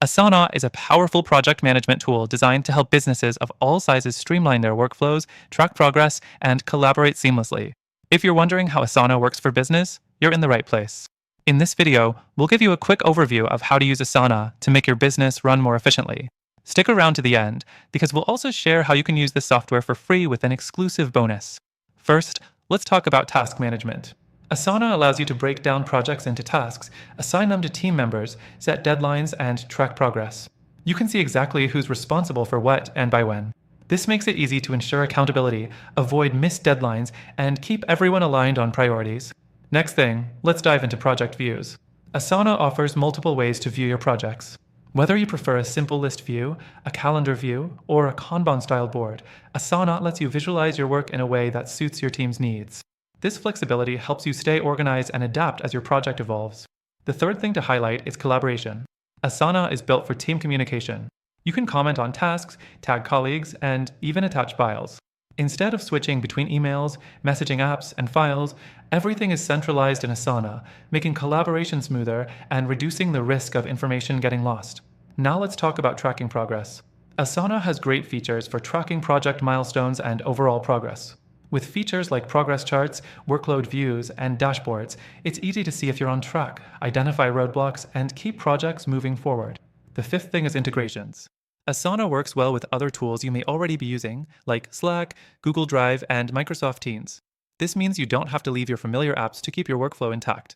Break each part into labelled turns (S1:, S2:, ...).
S1: Asana is a powerful project management tool designed to help businesses of all sizes streamline their workflows, track progress, and collaborate seamlessly. If you're wondering how Asana works for business, you're in the right place. In this video, we'll give you a quick overview of how to use Asana to make your business run more efficiently. Stick around to the end, because we'll also share how you can use this software for free with an exclusive bonus. First, let's talk about task management. Asana allows you to break down projects into tasks, assign them to team members, set deadlines, and track progress. You can see exactly who's responsible for what and by when. This makes it easy to ensure accountability, avoid missed deadlines, and keep everyone aligned on priorities. Next thing, let's dive into project views. Asana offers multiple ways to view your projects. Whether you prefer a simple list view, a calendar view, or a Kanban-style board, Asana lets you visualize your work in a way that suits your team's needs. This flexibility helps you stay organized and adapt as your project evolves. The third thing to highlight is collaboration. Asana is built for team communication. You can comment on tasks, tag colleagues, and even attach files. Instead of switching between emails, messaging apps, and files, everything is centralized in Asana, making collaboration smoother and reducing the risk of information getting lost. Now let's talk about tracking progress. Asana has great features for tracking project milestones and overall progress. With features like progress charts, workload views, and dashboards, it's easy to see if you're on track, identify roadblocks, and keep projects moving forward. The fifth thing is integrations. Asana works well with other tools you may already be using, like Slack, Google Drive, and Microsoft Teams. This means you don't have to leave your familiar apps to keep your workflow intact.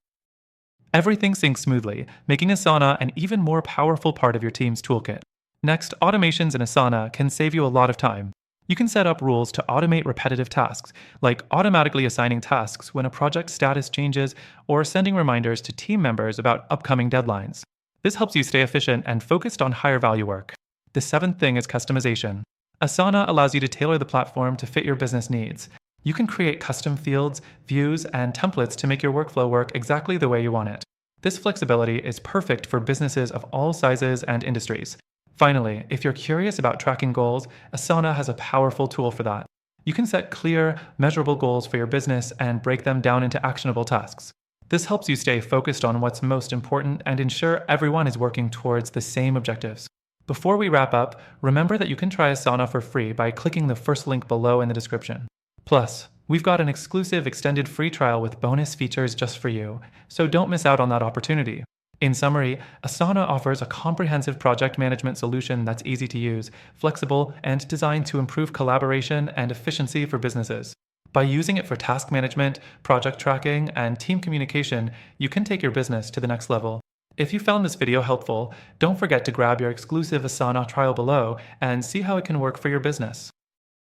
S1: Everything syncs smoothly, making Asana an even more powerful part of your team's toolkit. Next, automations in Asana can save you a lot of time. You can set up rules to automate repetitive tasks, like automatically assigning tasks when a project status changes or sending reminders to team members about upcoming deadlines. This helps you stay efficient and focused on higher value work. The seventh thing is customization. Asana allows you to tailor the platform to fit your business needs. You can create custom fields, views, and templates to make your workflow work exactly the way you want it. This flexibility is perfect for businesses of all sizes and industries. Finally, if you're curious about tracking goals, Asana has a powerful tool for that. You can set clear, measurable goals for your business and break them down into actionable tasks. This helps you stay focused on what's most important and ensure everyone is working towards the same objectives. Before we wrap up, remember that you can try Asana for free by clicking the first link below in the description. Plus, we've got an exclusive extended free trial with bonus features just for you, so don't miss out on that opportunity. In summary, Asana offers a comprehensive project management solution that's easy to use, flexible, and designed to improve collaboration and efficiency for businesses. By using it for task management, project tracking, and team communication, you can take your business to the next level. If you found this video helpful, don't forget to grab your exclusive Asana trial below and see how it can work for your business.